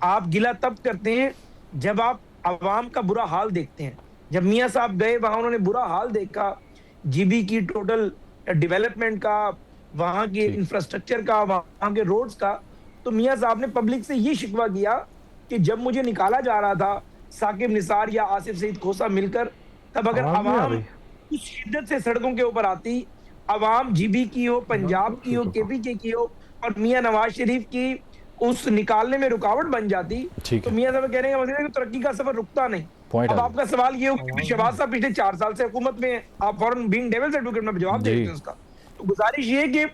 आप गिला तब करते हैं जब आप अवाम का बुरा हाल देखते हैं। जब मियाँ साहब गए वहां उन्होंने बुरा हाल देखा, जीबी की टोटल डेवलपमेंट का, वहां के इंफ्रास्ट्रक्चर का, वहां के रोड्स का, तो मियाँ साहब ने पब्लिक से ये शिकवा किया कि जब मुझे निकाला जा रहा था साकिब निसार या आसिफ सईद खोसा मिलकर, तब अगर अवाम उस शिद्दत से सड़कों के ऊपर आती, अवाम जीबी की हो, पंजाब की हो, केपीके की हो, और मियाँ नवाज शरीफ की उस निकालने में रुकावट बन जाती, तो मियाँ साहब कह रहे हैं कि तरक्की का सफर रुकता नहीं। अब आपका सवाल ये होगा कि शहबाज साहब पिछले 4 साल से हुकूमत में हैं, आप फौरन बीइंग डेविल्स एडवोकेट में जवाब देते हैं उसका। तो गुजारिश ये है कि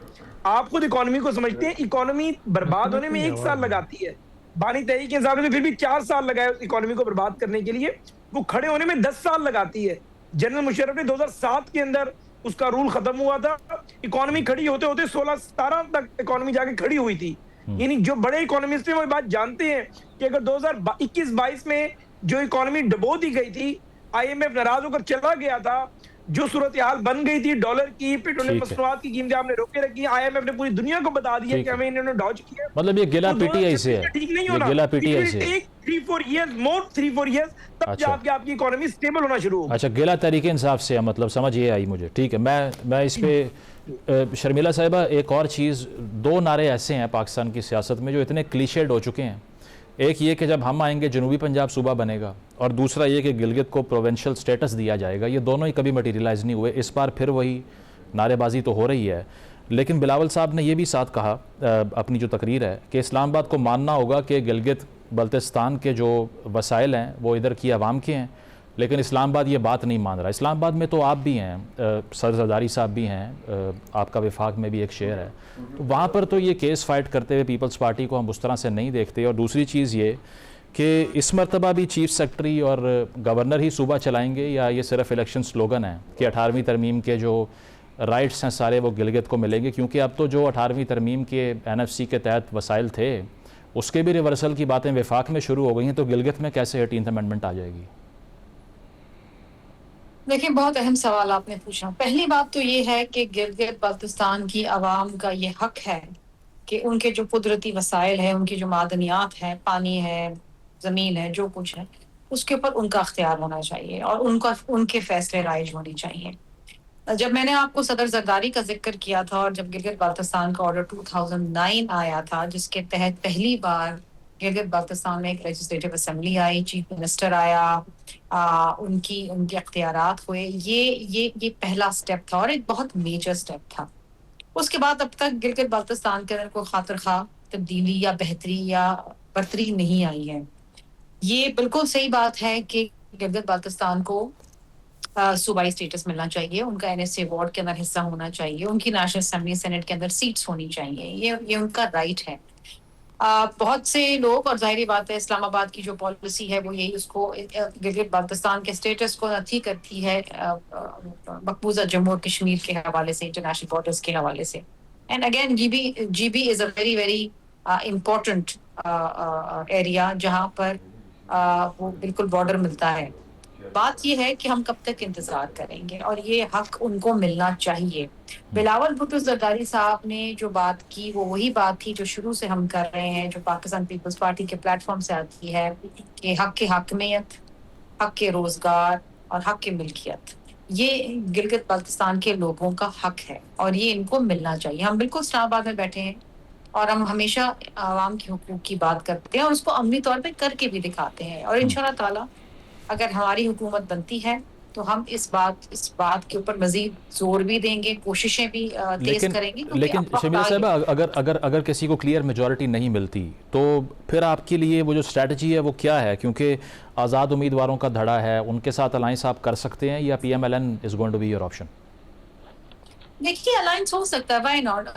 आप खुद इकोनॉमी को समझते हैं, इकोनॉमी बर्बाद होने में 1 साल लगाती है, बानी तहरीक के हिसाब से फिर भी 4 साल लगाए इकोनॉमी को बर्बाद करने के लिए, वो खड़े होने में 10 साल लगाती है। जनरल मुशर्रफ ने 2007 के अंदर उसका रूल खत्म हुआ था, इकोनॉमी खड़ी होते होते 16-17 तक इकोनॉमी जाके खड़ी हुई थी। यानी जो बड़े इकोनॉमिस्ट हैं वो बात जानते हैं कि अगर 2021-22 में जो इकोनॉमी डबो दी गई थी, आईएमएफ नाराज होकर चला गया था, जो सूरत हाल बन गई थी डॉलर की, पेट्रोलियम मसनूआत की कीमतें आपने रोके रखी, आईएमएफ ने पूरी दुनिया को बता दिया कि हमें इन्होंने डॉज किया। मतलब ये गिला पीटीआई से है, ठीक नहीं ये होना, गिला पीटीआई से 3-4 years तब जाके आपकी इकोनॉमी स्टेबल होना शुरू होगी। अच्छा, गिला तरीके इंसाफ से है, मतलब समझ ये आई मुझे। ठीक है, मैं इस पे शर्मिला साहिबा एक और चीज़, 2 नारे ऐसे हैं पाकिस्तान की सियासत में जो इतने क्लीशेड हो चुके हैं। एक ये कि जब हम आएंगे जनूबी पंजाब सूबा बनेगा, और दूसरा ये कि गिलगित को प्रोविंशियल स्टेटस दिया जाएगा। ये दोनों ही कभी मटीरियलाइज़ नहीं हुए। इस बार फिर वही नारेबाजी तो हो रही है। लेकिन बिलावल साहब ने यह भी साथ कहा अपनी जो तकरीर है कि इस्लामाबाद को मानना होगा कि गिलगित बल्तिस्तान के जो वसाइल हैं वो इधर की आवाम के हैं, लेकिन इस्लामाबाद ये बात नहीं मान रहा। इस्लामाबाद में तो आप भी हैं, सर जरदारी साहब भी हैं, आपका विफाक में भी एक शेर है, तो वहाँ पर तो ये केस फाइट करते हुए पीपल्स पार्टी को हम उस तरह से नहीं देखते। और दूसरी चीज़ ये कि इस मरतबा भी चीफ सेक्रेटरी और गवर्नर ही सूबा चलाएंगे, या ये सिर्फ इलेक्शन स्लोगन है कि 18वीं तरमीम के जो राइट्स हैं सारे वो गिलगित को मिलेंगे? क्योंकि अब तो जो 18वीं तरमीम के एनएफसी के तहत वसाइल थे उसके भी रिवर्सल की बातें विफाक में शुरू हो गई हैं, तो गिलगित में कैसे 18th अमेंडमेंट आ जाएगी? देखिए, बहुत अहम सवाल आपने पूछा। पहली बात तो ये है कि गिलगित बाल्तिस्तान की आवाम का ये हक है कि उनके जो कुदरती वसाइल है, उनकी जो मादनियात है, पानी है, ज़मीन है, जो कुछ है, उसके ऊपर उनका अख्तियार होना चाहिए और उनके फैसले राइज होने चाहिए। जब मैंने आपको सदर जरदारी का जिक्र किया था और जब गिलगित बाल्तिस्तान का ऑर्डर 2009 आया था, जिसके तहत पहली बार गिलगित बाल्तिस्तान में एक लेजिस्लेटिव असेंबली आई, चीफ मिनिस्टर आया, उनके अख्तियारात हुए, ये पहला स्टेप था और एक बहुत मेजर स्टेप था। उसके बाद अब तक गिलगित बाल्तिस्तान के अंदर कोई खातिर खा तब्दीली या बेहतरी या बरतरी नहीं आई है। ये बिल्कुल सही बात है कि गिलगित बाल्तिस्तान को सूबाई स्टेटस मिलना चाहिए, उनका एनएसए वार्ड के अंदर हिस्सा होना चाहिए, उनकी नेशनल असेंबली सेनेट के अंदर सीट्स होनी चाहिए, ये उनका राइट है। बहुत से लोग, और जाहिर बात है इस्लामाबाद की जो पॉलिसी है वो यही उसको गिलगित बाल्टिस्तान के स्टेटस को नथी करती है मकबूजा जम्मू और कश्मीर के हवाले से, इंटरनेशनल बॉर्डर्स के हवाले से। And again GB is a very very important area जहाँ पर वो बिल्कुल बॉर्डर मिलता है। बात ये है कि हम कब तक इंतजार करेंगे, और ये हक उनको मिलना चाहिए। बिलावल भुट्टो जरदारी साहब ने जो बात की वो वही बात थी जो शुरू से हम कर रहे हैं, जो पाकिस्तान पीपल्स पार्टी के प्लेटफॉर्म से आती है कि हक के हकमियत, हक के रोजगार और हक के मिल्कियत, ये गिलगित बाल्टिस्तान के लोगों का हक है और ये इनको मिलना चाहिए। हम बिल्कुल इस्लामाबाद में बैठे हैं और हम हमेशा आवाम के हुकूक की बात करते हैं और उसको अमली तौर पे करके भी दिखाते हैं, और इंशाल्लाह ताला अगर हमारी हुकूमत बनती है तो हम इस बात के ऊपर मजीद जोर भी देंगे, कोशिशें भी तेज करेंगे। लेकिन शमीरा साहब, अगर किसी को क्लियर मेजॉरिटी नहीं मिलती तो फिर आपके लिए वो जो स्ट्रेटजी है वो क्या है? क्योंकि आज़ाद उम्मीदवारों का धड़ा है, उनके साथ अलायंस आप कर सकते हैं या PMLN is going to be your option? देखिए, अलायंस हो सकता है, why not.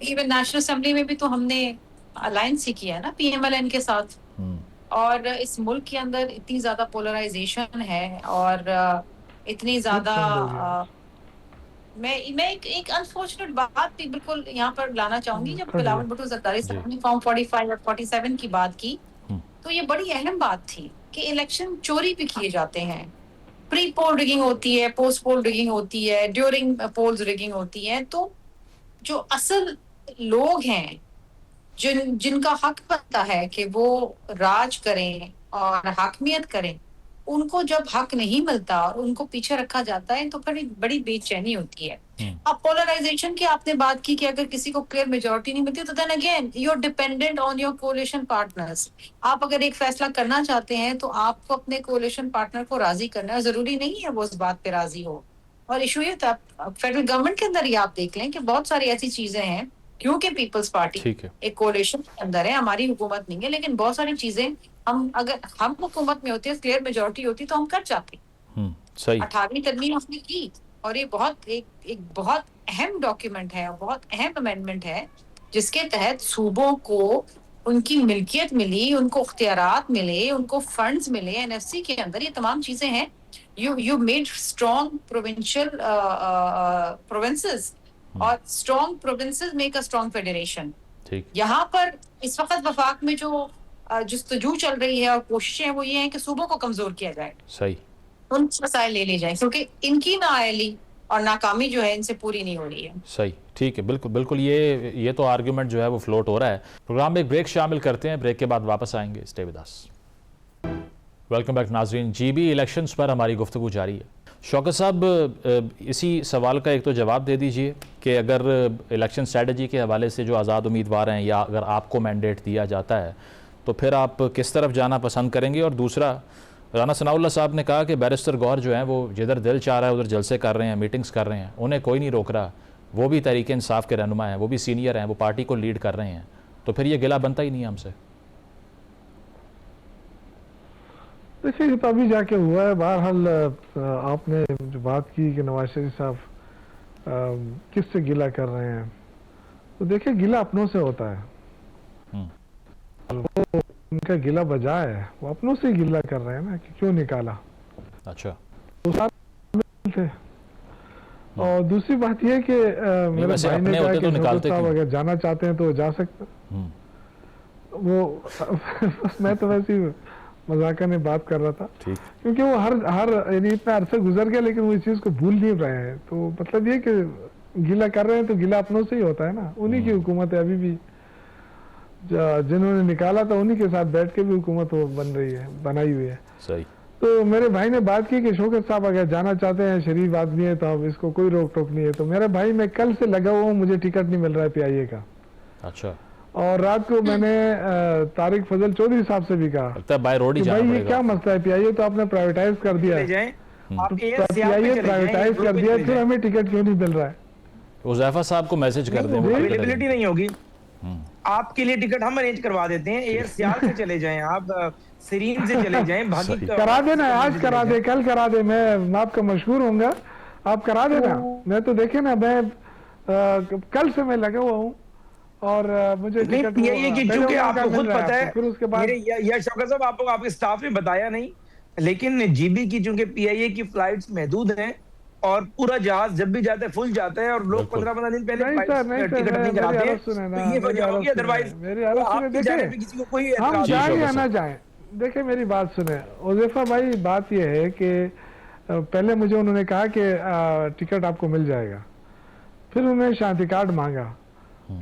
Even national assembly में भी तो हमने अलायंस ही किया है ना PMLN के साथ। और इस मुल्क के अंदर इतनी ज्यादा पोलराइजेशन है और इतनी ज्यादा मैं एक अनफॉर्चुनेट बात भी बिल्कुल यहाँ पर लाना चाहूंगी। जब बिलावल भुट्टो जरदारी साहब ने फॉर्म 45 और 47 की बात की तो ये बड़ी अहम बात थी कि इलेक्शन चोरी भी किए जाते हैं, प्री पोल रिगिंग होती है, पोस्ट पोल रिगिंग होती है, ड्यूरिंग पोल्स रिगिंग होती है। तो जो असल लोग हैं जिनका हक बनता है कि वो राज करें और हाकमियत करें, उनको जब हक नहीं मिलता और उनको पीछे रखा जाता है तो फिर बड़ी बेचैनी होती है। अब पोलराइजेशन की आपने बात की कि अगर किसी को क्लियर मेजॉरिटी नहीं मिलती तो then again you are dependent on your coalition partners. आप अगर एक फैसला करना चाहते हैं तो आपको अपने कोलिशन पार्टनर को राजी करना है, जरूरी नहीं है वो उस बात पे राजी हो। और इशू ये था फेडरल गवर्नमेंट के अंदर ही आप देख लें कि बहुत सारी ऐसी चीजें हैं, क्योंकि पीपल्स पार्टी एक कोलिशन के अंदर है, हमारी हुकूमत नहीं है, लेकिन बहुत सारी चीजें अगर हम हुकूमत में होते हैं, क्लियर मेजॉरिटी होती तो हम कर जाते। सही 18वीं तरमीम हमने की और ये एक बहुत अहम डॉक्यूमेंट है और बहुत अहम अमेंडमेंट है जिसके तहत सूबों को उनकी मिल्कियत मिली, उनको इख्तियारात मिले, उनको फंड्स मिले एनएफसी के अंदर। ये तमाम चीजें हैं। You made strong provincial provinces और strong provinces make a strong federation. यहाँ पर इस वक्त वफाक में जो जुस्तजू चल रही है और कोशिशें वो ये हैं कि सूबों को कमजोर किया जाए, सही उन मसाइल ले ली जाए, क्योंकि इनकी नाअहली और नाकामी जो है इनसे पूरी नहीं हो रही है। सही, ठीक है, बिल्कुल बिल्कुल। ये तो आर्गुमेंट जो है वो फ्लोट हो रहा है। प्रोग्राम में एक ब्रेक शामिल करते हैं, ब्रेक के बाद वापस आएंगे। Stay with us. Welcome back नाजरीन। GB इलेक्शंस पर हमारी गुफ्तगू जारी है। शौकत साहब, इसी सवाल का एक तो जवाब दे दीजिए कि अगर इलेक्शन स्ट्रेटजी के हवाले से जो आज़ाद उम्मीदवार हैं या अगर आपको मैंडेट दिया जाता है तो फिर आप किस तरफ जाना पसंद करेंगे? और दूसरा, राना सनाउल्लाह साहब ने कहा कि बैरिस्टर गौहर जो हैं वो जिधर दिल चाह रहा है उधर जलसे कर रहे हैं, मीटिंग्स कर रहे हैं, उन्हें कोई नहीं रोक रहा, वो भी तहरीक इंसाफ के रहनुमा हैं, वो भी सीनियर हैं, वो पार्टी को लीड कर रहे हैं, तो फिर ये गिला बनता ही नहीं हमसे। देखिए, तो अभी जाके हुआ है। बहरहाल आपने जो बात की कि नवाज शरीफ साहब किससे गिला कर रहे हैं, तो देखिए गिला अपनों से होता है। वो उनका गिला बजा है, वो अपनों से गिला कर रहे हैं ना कि क्यों निकाला। अच्छा, तो थे। और दूसरी बात यह कि मेरे भाई ने कहा कि शौकत साहब अगर जाना चाहते हैं तो जा सकते। वो मैं तो वैसे ही मजाका में बात कर रहा था, क्योंकि वो हर यानी इतना अरसा गुजर गया लेकिन वो इस चीज को भूल नहीं रहे हैं। तो मतलब ये कि गिला कर रहे हैं तो गिला अपनों से ही होता है ना। उन्हीं की हुकूमत है अभी भी, जिन्होंने निकाला था उन्हीं के साथ बैठ के भी हुकूमत वो बनाई हुई है। सही। तो मेरे भाई ने बात की कि शौकत साहब अगर जाना चाहते हैं, शरीफ आदमी है, तो अब इसको कोई रोक टोक नहीं है। तो मेरा भाई, मैं कल से लगा हुआ हूँ, मुझे टिकट नहीं मिल रहा है PIA का। अच्छा। और रात को मैंने तारिक फजल चौधरी साहब से भी कहा बाय रोड ही जाना भाई ये क्या मसला है, PIA तो आपने प्राइवेटाइज कर दिया है, PIA प्राइवेटाइज कर दिया, फिर हमें टिकट क्यों नहीं मिल रहा है? उज़ैफा साहब को मैसेज कर दें, अवेलेबिलिटी नहीं होगी। आपके लिए टिकट हम अरेंज करवा देते हैं, एयर सियाल से चले जाएं, आप सीरीन से चले जाएं, भागी करा देना, आज करा दे, कल करा दे, मैं आपका मशहूर होऊंगा, आप करा देना। मैं तो देखे ना, मैं कल से मैं लगा हुआ हूँ और मुझे टिकट ये कि चूंकि आपको खुद पता है, फिर उसके बाद या शौकत साहब आपको आपके स्टाफ ने बताया नहीं, लेकिन जीबी की चूंकि पीआईए की फ्लाइट्स महदूद हैं और पूरा जहाज जब भी जाता है फुल जाता है और लोग 15 दिन पहले टिकट नहीं कराते हैं, तो ये वजह होगी। अदरवाइज किसी को कोई हम जाए या ना जाए, देखिए मेरी बात सुने उज़ैफा भाई, बात ये है कि पहले मुझे उन्होंने कहा कि टिकट आपको मिल जाएगा, फिर उन्होंने शांति कार्ड मांगा,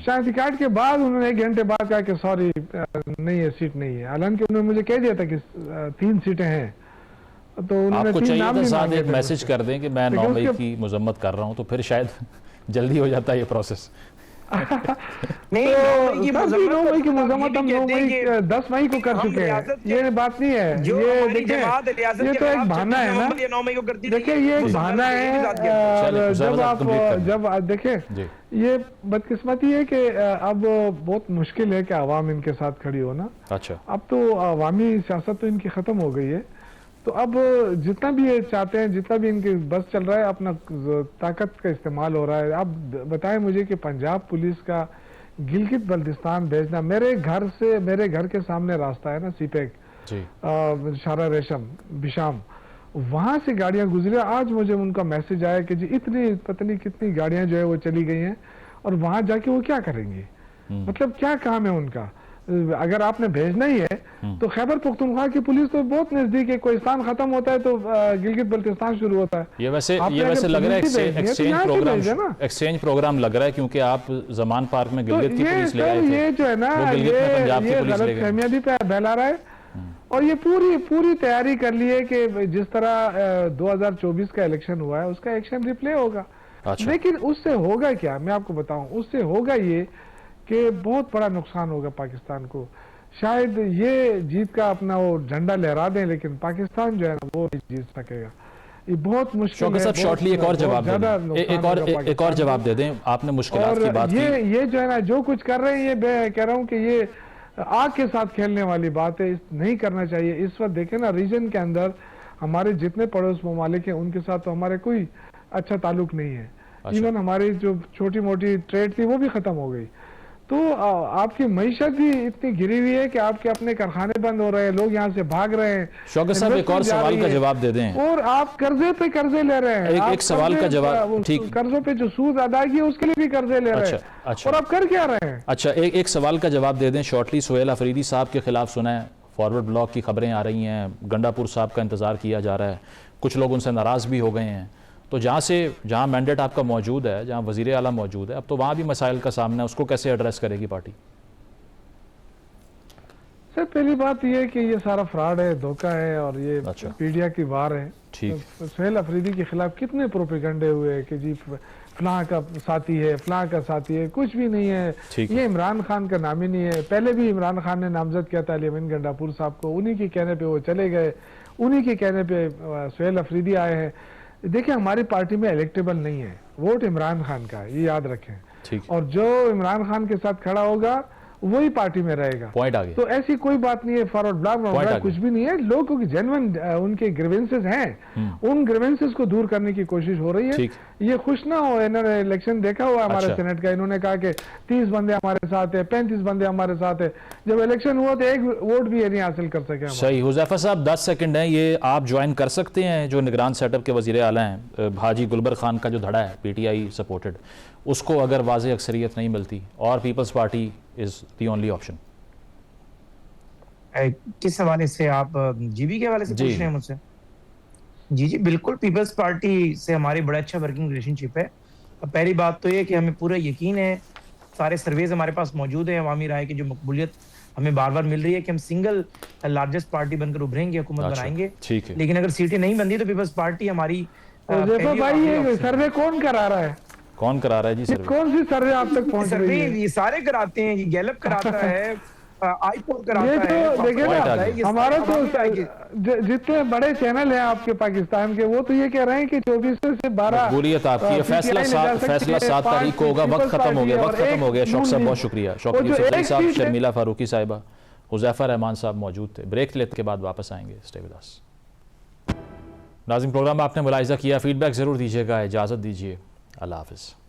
शांति कार्ड के बाद उन्होंने 1 घंटे बाद कहा कि सॉरी नहीं है, सीट नहीं है, हालांकि उन्होंने मुझे कह दिया था कि 3 सीटें हैं, तो उन्होंने आपको 3 चाहिए नाम था नहीं साथ मांगे एक थे मैसेज कर दें कि मैं 9 मई की मजम्मत कर रहा हूं, तो फिर शायद जल्दी हो जाता ये प्रोसेस। नहीं, तो 9 मई की मजम्मत हम 9 मई 10 मई को कर चुके हैं, ये बात नहीं है, ये देखिए ये तो एक बहाना है ना, देखिए ये एक बहाना है। जब देखिए ये बदकिस्मती है कि अब बहुत मुश्किल है कि आवाम इनके साथ खड़ी हो ना। अच्छा, अब तो अवामी सियासत तो इनकी खत्म हो गई है, तो अब जितना भी ये चाहते हैं, जितना भी इनके बस चल रहा है, अपना ताकत का इस्तेमाल हो रहा है। आप बताएं मुझे कि पंजाब पुलिस का गिलगित बल्तिस्तान भेजना, मेरे घर के सामने रास्ता है ना, सीपेक शारा रेशम बिशाम, वहां से गाड़ियां गुजरे, आज मुझे उनका मैसेज आया कि जी इतनी पता नहीं कितनी गाड़ियां जो है वो चली गई हैं, और वहां जाके वो क्या करेंगे, मतलब क्या काम है उनका। अगर आपने भेजना ही है तो खैबर पख्तूनख्वा की पुलिस तो बहुत नजदीक है, कोहिस्तान खत्म होता है तो गिलगित बल्तिस्तान शुरू होता है। ये वैसे लग रहा है एक्सचेंज प्रोग्राम लग रहा है, क्योंकि आप जमान पार्क में गिलगित की पुलिस ले आए थे, ये जो है ना, ये गलतफहमियां भी फैला रहा है, और ये पूरी तैयारी कर ली है कि जिस तरह 2024 का इलेक्शन हुआ है उसका एक्शन रिप्ले होगा। अच्छा। लेकिन उससे होगा क्या, मैं आपको बताऊं, उससे होगा ये कि बहुत बड़ा नुकसान होगा पाकिस्तान को। शायद ये जीत का अपना वो झंडा लहरा दें, लेकिन पाकिस्तान जो है ना वो नहीं जीत सकेगा, ये बहुत मुश्किल है। शॉर्टली एक और जवाब दे दें, एक और जवाब दे दें, आपने मुश्किलात की बात की। ये जो है ना, जो कुछ कर रहे हैं, ये मैं कह रहा हूँ कि ये आग के साथ खेलने वाली बात है, नहीं करना चाहिए। इस वक्त देखें ना, रीजन के अंदर हमारे जितने पड़ोस ममालिक हैं उनके साथ तो हमारे कोई अच्छा ताल्लुक नहीं है। अच्छा। इवन हमारी जो छोटी मोटी ट्रेड थी वो भी खत्म हो गई, तो आपकी मईशत भी इतनी गिरी हुई है कि आपके अपने कारखाने बंद हो रहे हैं, लोग यहाँ से भाग रहे हैं। शौकत साहब एक और सवाल का जवाब दे दें, और आप कर्जे पे कर्जे ले रहे हैं। एक सवाल का जवाब, ठीक, कर्जों पे जो सूद अदायगी है उसके लिए भी कर्जे ले रहे हैं। अच्छा, और आप कर क्या रहे हैं? अच्छा, एक सवाल का जवाब दे दें शॉर्टली। सोहेल अफरीदी साहब के खिलाफ सुना है, फॉरवर्ड ब्लॉक की खबरें आ रही हैं, गंडापुर साहब का इंतजार किया जा रहा है, कुछ लोग उनसे नाराज भी हो गए हैं, तो जहाँ मैंडेट आपका मौजूद है, जहाँ वजीर आला मौजूद है, अब तो वहाँ भी मसाइल का सामना है, उसको कैसे एड्रेस करेगी पार्टी? सर पहली बात ये है कि ये सारा फ्रॉड है, धोखा है, और ये मीडिया की वार है। ठीक। तो सोहेल अफरीदी के खिलाफ कितने प्रोपेगंडे हुए कि जी फलां का साथी है, फलां का साथी है, कुछ भी नहीं है। ये इमरान खान का नाम ही नहीं है। पहले भी इमरान खान ने नामजद किया था अली अमीन गंडापुर साहब को, उन्हीं के कहने पे वो चले गए, उन्हीं के कहने पे सोहेल अफरीदी आए हैं। देखिए हमारी पार्टी में इलेक्टेबल नहीं है, वोट इमरान खान का है, ये याद रखें। और जो इमरान खान के साथ खड़ा होगा वही पार्टी में रहेगा। पॉइंट आ गया। तो ऐसी कोई बात नहीं है, फॉरवर्ड ब्लॉक कुछ भी नहीं है। लोगों की जेन्युइन उनके ग्रीवेंसेस हैं, उन ग्रीवेंसेस को दूर करने की कोशिश हो रही है। ये खुश ना हो, इन्होंने इलेक्शन देखा हुआ हमारे सेनेट का, इन्होंने कहा कि 30 बंदे हमारे साथ है, 35 बंदे हमारे साथ है, जब इलेक्शन हुआ तो 1 वोट भी ये नहीं हासिल कर सके। सही। हुज़ैफा साहब 10 सेकंड है, ये आप ज्वाइन कर सकते हैं जो निगरान सेटअप के वजीर आला हैं, हाजी गुलबर खान का जो धड़ा है PTI सपोर्टेड, उसको अगर वाज़े अक्सरियत नहीं मिलती और Peoples Party is the only option. किस हवाले से आप जीबी के हवाले से पूछ रहे हैं मुझसे? जी बिल्कुल, पीपल्स पार्टी से हमारी बड़ा अच्छा वर्किंग रिलेशनशिप है। पहली बात तो ये कि हमें पूरा यकीन है, सारे सर्वेज हमारे पास मौजूद है, अवामी राय की जो मकबूलियत हमें बार बार मिल रही है कि हम सिंगल लार्जेस्ट पार्टी बनकर उभरेंगे, हुकूमत बनाएंगे। लेकिन अगर सीटें नहीं बनती तो पीपल्स पार्टी हमारी भाई ये सर्वे कौन करा रहा है? कौन करा रहा है जी सर्वे? कौन सी सर्वे आप तक पहुंच रही है? ये सारे कराते हैं, ये गैलप कराता है, आईपोड ये कराता तो है, देखिए पॉइंट आ ना, गया। हमारा तो आवामी आएगी। जितने बड़े चैनल हैं आपके पाकिस्तान के, वो तो ये कह रहे हैं कि 24 से 12 मकबूलियत आपकी है। फैसला PTI ले जा 7 सकती फैसला है, 7 तारीख को होगा। वक्त पीपल्स खत्म हो गया, पार्टी वक्त और खत्म हो गया। एक शौक साहब नून बहुत लीग। शुक्रिया। वो शौक जो यूसुफ एक साहब, सीट है- शर्मिला फारूकी साहिबा, हुज़ैफा रहमान साहब मौजूद थे। ब्रेक लेने के बाद वापस आएंगे। Stay with us. नाज़रीन, प्रोग्राम आपने मुलाहिज़ा किया, फीडबैक ज़रूर दीजिएगा। इजाज़त दीजिए, अल्लाह हाफ़िज़।